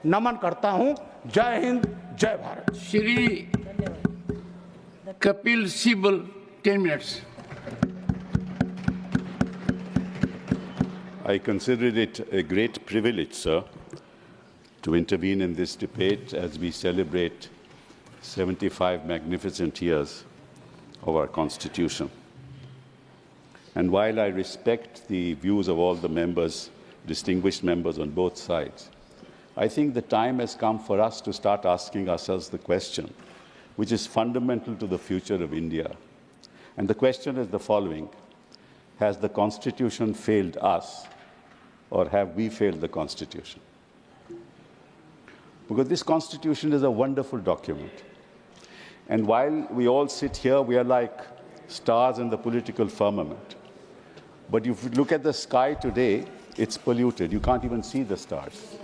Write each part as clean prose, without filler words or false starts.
नमन करता हूं। जय हिंद, जय Bharat. Shri Kapil Sibal, 10 minutes. I consider it a great privilege, sir, to intervene in this debate as we celebrate 75 magnificent years of our Constitution. And while I respect the views of all the members, distinguished members on both sides, I think the time has come for us to start asking ourselves the question, which is fundamental to the future of India. And the question is the following: has the Constitution failed us, or have we failed the Constitution? Because this Constitution is a wonderful document. And while we all sit here, we are like stars in the political firmament. But if you look at the sky today, it's polluted. You can't even see the stars.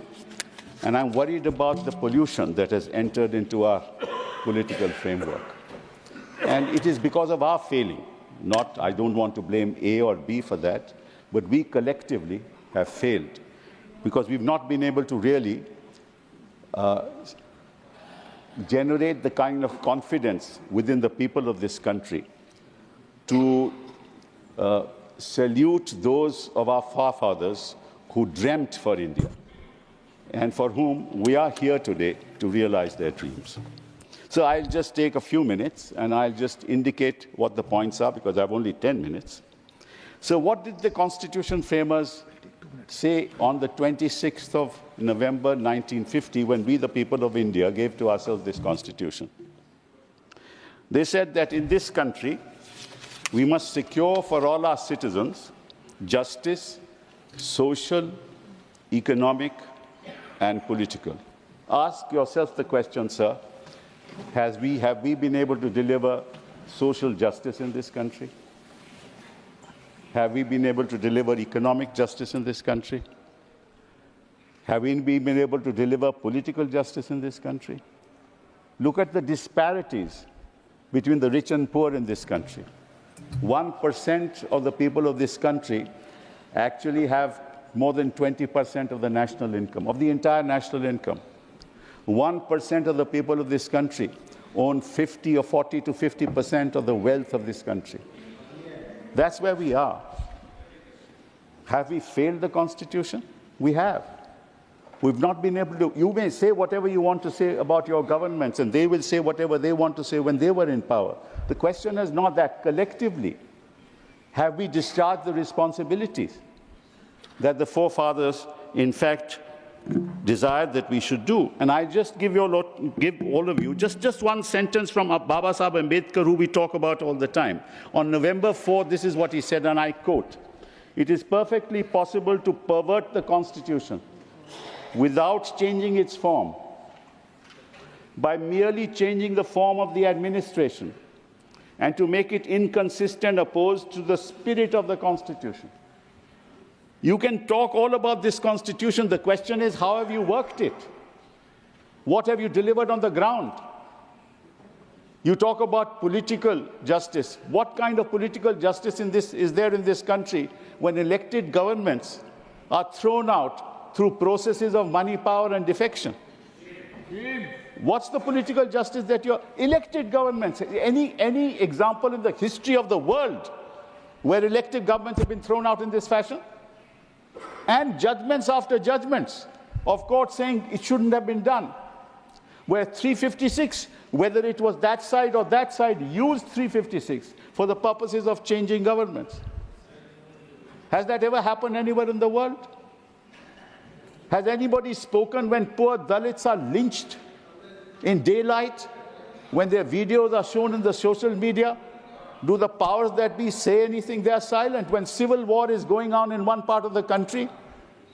And I'm worried about the pollution that has entered into our political framework. And it is because of our failing. I don't want to blame A or B for that, but we collectively have failed because we've not been able to really generate the kind of confidence within the people of this country to salute those of our forefathers who dreamt for India and for whom we are here today to realize their dreams. So I'll just take a few minutes and I'll just indicate what the points are because I have only 10 minutes. So what did the Constitution framers say on the 26th of November 1950 when we, the people of India, gave to ourselves this Constitution? They said that in this country, we must secure for all our citizens justice, social, economic, and political. Ask yourself the question, sir, have we been able to deliver social justice in this country? Have we been able to deliver economic justice in this country? Have we been able to deliver political justice in this country? Look at the disparities between the rich and poor in this country. 1% of the people of this country actually have more than 20% of the national income, of the entire national income. 1% of the people of this country own 40 to 50% of the wealth of this country. That's where we are. Have we failed the Constitution? We have. We've not been able to. You may say whatever you want to say about your governments, and they will say whatever they want to say when they were in power. The question is not that. Collectively, have we discharged the responsibilities that the forefathers, in fact, desired that we should do? And I just give all of you just one sentence from Baba Sahib Ambedkar, who we talk about all the time. On November 4th, this is what he said, and I quote, "It is perfectly possible to pervert the Constitution without changing its form, by merely changing the form of the administration and to make it inconsistent, opposed to the spirit of the Constitution." You can talk all about this Constitution. The question is, how have you worked it? What have you delivered on the ground? You talk about political justice. What kind of political justice is there in this country when elected governments are thrown out through processes of money, power, and defection? What's the political justice that your elected governments, any example in the history of the world where elected governments have been thrown out in this fashion? And judgments after judgments of court saying it shouldn't have been done. Where 356, whether it was that side or that side, used 356 for the purposes of changing governments. Has that ever happened anywhere in the world? Has anybody spoken when poor Dalits are lynched in daylight, when their videos are shown in the social media? Do the powers that be say anything? They are silent. When civil war is going on in one part of the country,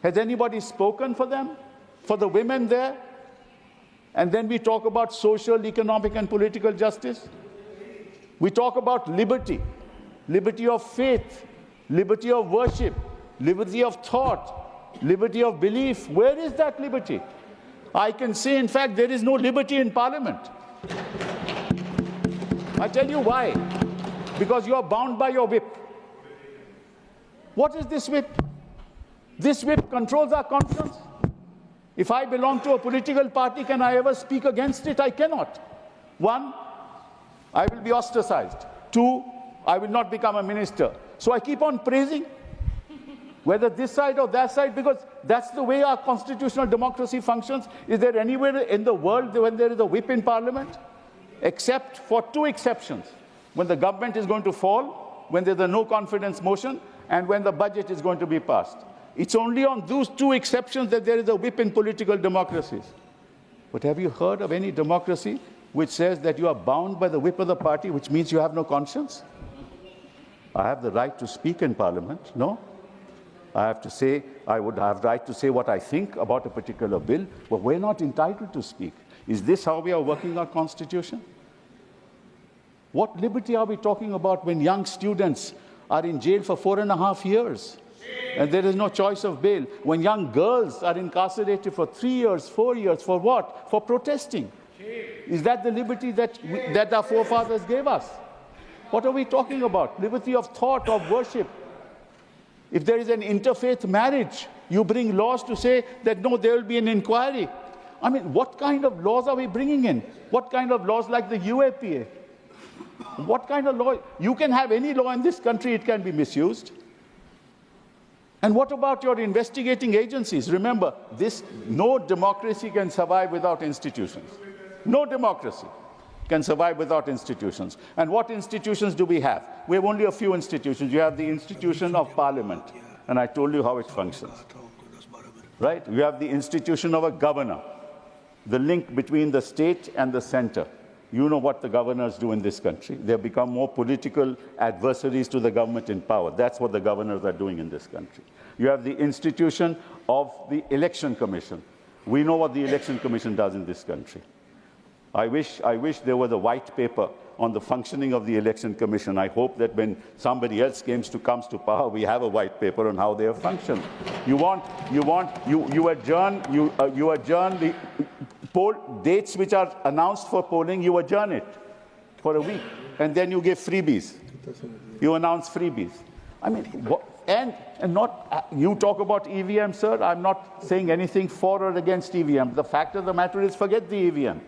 has anybody spoken for them, for the women there? And then we talk about social, economic, and political justice. We talk about liberty, liberty of faith, liberty of worship, liberty of thought, liberty of belief. Where is that liberty? I can say, in fact, there is no liberty in Parliament. I tell you why. Because you are bound by your whip. What is this whip? This whip controls our conscience. If I belong to a political party, can I ever speak against it? I cannot. One, I will be ostracized. Two, I will not become a minister. So I keep on praising, whether this side or that side, because that's the way our constitutional democracy functions. Is there anywhere in the world when there is a whip in parliament? Except for two exceptions: when the government is going to fall, when there's a no confidence motion, and when the budget is going to be passed. It's only on those two exceptions that there is a whip in political democracies. But have you heard of any democracy which says that you are bound by the whip of the party, which means you have no conscience? I have the right to speak in parliament, no? I have to say, I would have the right to say what I think about a particular bill, but we're not entitled to speak. Is this how we are working our constitution? What liberty are we talking about when young students are in jail for 4.5 years and there is no choice of bail? When young girls are incarcerated for 3 years, 4 years, for what? For protesting. Is that the liberty that our forefathers gave us? What are we talking about? Liberty of thought, of worship. If there is an interfaith marriage, you bring laws to say that no, there will be an inquiry. I mean, what kind of laws are we bringing in? What kind of laws like the UAPA? What kind of law? You can have any law in this country, it can be misused. And what about your investigating agencies? Remember, no democracy can survive without institutions. No democracy can survive without institutions. And what institutions do we have? We have only a few institutions. You have the institution of parliament, and I told you how it functions. Right? You have the institution of a governor, the link between the state and the center. You know what the governors do in this country. They have become more political adversaries to the government in power. That's what the governors are doing in this country. You have the institution of the Election Commission. We know what the Election Commission does in this country. I wish there was a white paper on the functioning of the Election Commission. I hope that when somebody else comes to power, we have a white paper on how they have functioned. You adjourn the poll dates which are announced for polling. You adjourn it for a week, and then you give freebies. You announce freebies. I mean, you talk about EVM, sir. I'm not saying anything for or against EVM. The fact of the matter is, forget the EVM.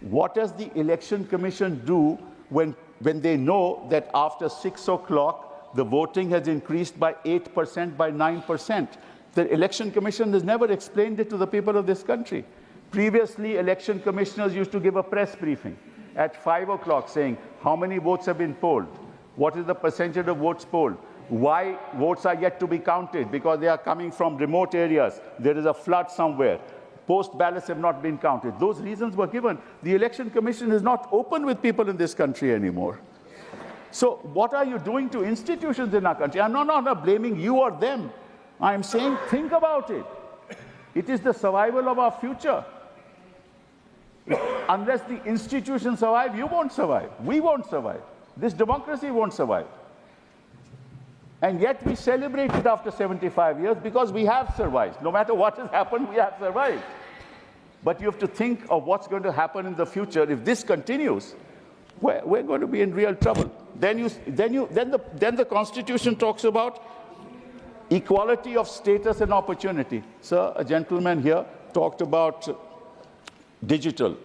What does the Election Commission do when they know that after 6 o'clock, the voting has increased by 8%, by 9%? The Election Commission has never explained it to the people of this country. Previously, election commissioners used to give a press briefing at 5 o'clock saying how many votes have been polled, what is the percentage of votes polled, why votes are yet to be counted, because they are coming from remote areas, there is a flood somewhere. Post ballots have not been counted. Those reasons were given. The Election Commission is not open with people in this country anymore. So what are you doing to institutions in our country? I'm not blaming you or them. I'm saying think about it. It is the survival of our future. Unless the institutions survive, you won't survive. We won't survive. This democracy won't survive. And yet we celebrate it after 75 years because we have survived. No matter what has happened, we have survived. But you have to think of what's going to happen in the future. If this continues, we're going to be in real trouble. Then the Constitution talks about equality of status and opportunity. Sir, a gentleman here talked about digital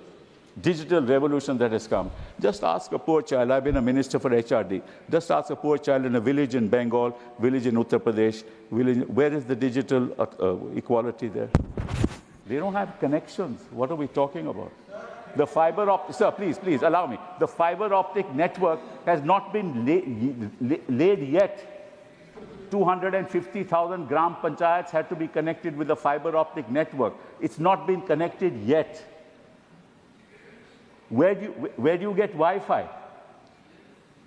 revolution that has come. Just ask a poor child. I've been a minister for HRD. Just ask a poor child in a village in Bengal, village in Uttar Pradesh, where is the digital equality there? They don't have connections. What are we talking about? The fiber optic, sir, please allow me. The fiber optic network has not been laid yet. 250,000 gram panchayats had to be connected with the fiber optic network. It's not been connected yet. Where do you get Wi-Fi?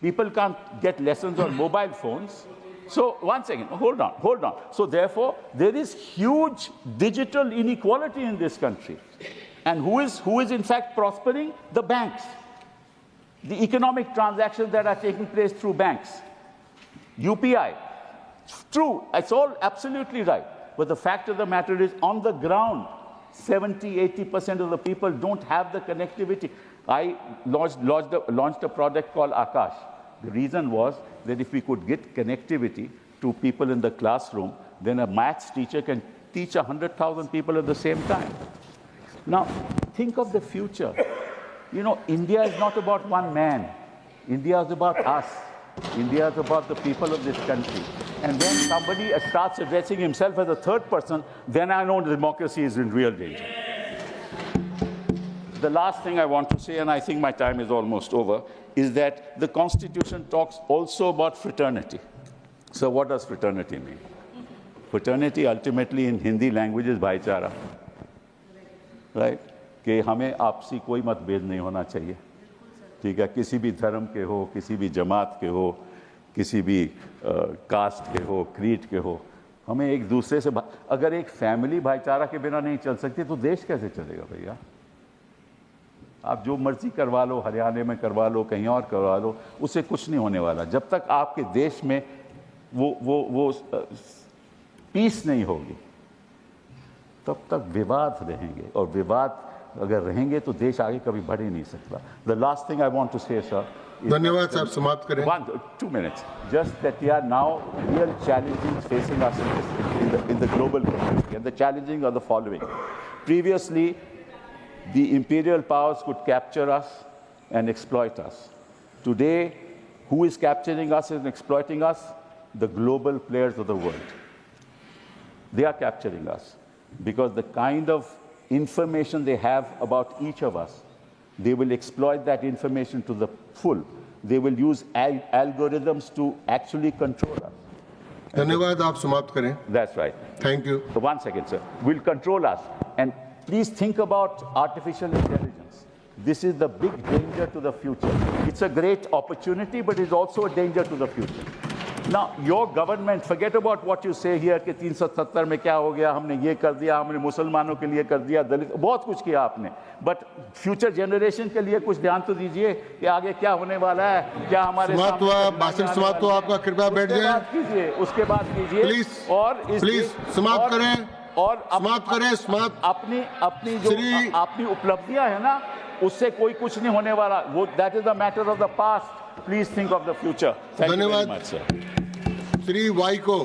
People can't get lessons on mobile phones. So, one second, hold on. So, therefore, there is huge digital inequality in this country. And who is in fact prospering? The banks. The economic transactions that are taking place through banks. UPI. True, it's all absolutely right. But the fact of the matter is, on the ground, 70–80% of the people don't have the connectivity. I launched a product called Akash. The reason was that if we could get connectivity to people in the classroom, then a maths teacher can teach 100,000 people at the same time. Now, think of the future. You know, India is not about one man. India is about us. India is about the people of this country. And when somebody starts addressing himself as a third person, then I know democracy is in real danger. The last thing I want to say, and I think my time is almost over, is that the Constitution talks also about fraternity. So what does fraternity mean? Fraternity ultimately in Hindi language is भाईचारा, right? कि हमें आपसी कोई मतभेद नहीं होना चाहिए, ठीक है? किसी भी धर्म के हो, किसी भी जमात के हो, किसी भी कास्ट के हो, क्रीड के हो, हमें एक दूसरे से अगर एक फैमिली भाईचारा के बिना नहीं चल सकती तो देश कैसे चलेगा भैया? आप जो मर्जी करवा लो, हरियाणा में करवा लो, कहीं और करवा लो, उससे कुछ नहीं होने वाला। जब तक आपके देश में वो पीस नहीं होगी, तब तक विवाद रहेंगे, और विवाद अगर रहेंगे तो देश आगे कभी बढ़ ही नहीं सकता। The last thing I want to say, sir. धन्यवाद साहब, समाप्त करें। 2 minutes. Just that there are now real challenges facing us in the global community, and the challenges are the following. Previously, the imperial powers could capture us and exploit us. Today, who is capturing us and exploiting us? The global players of the world. They are capturing us because the kind of information they have about each of us, they will exploit that information to the full. They will use algorithms to actually control us. धन्यवाद, आप समाप्त करें। That's right. Thank you. So 1 second, sir. Will control us. And please think about artificial intelligence. This is the big danger to the future. It's a great opportunity, but it's also a danger to the future. Now, your government, forget about what you say here कि 370 में क्या हो गया, हमने ये कर दिया, हमने मुसलमानों के लिए कर दिया, दलित, बहुत कुछ किया आपने, बट फ्यूचर जनरेशन के लिए कुछ ध्यान तो दीजिए कि आगे क्या होने वाला है, क्या हमारे समाप्त हुआ, भाषण समाप्त हुआ आपका, कृपया बैठ जाइए। उसके बाद कीजिए, प्लीज, और प्लीज समाप्त करें, और समाप्त करें, समाप्त। अपनी जो अपनी उपलब्धियां है ना, उससे कोई कुछ नहीं होने वाला, वो that is the matter of the past. Please think of the future. धन्यवाद। श्री वाई को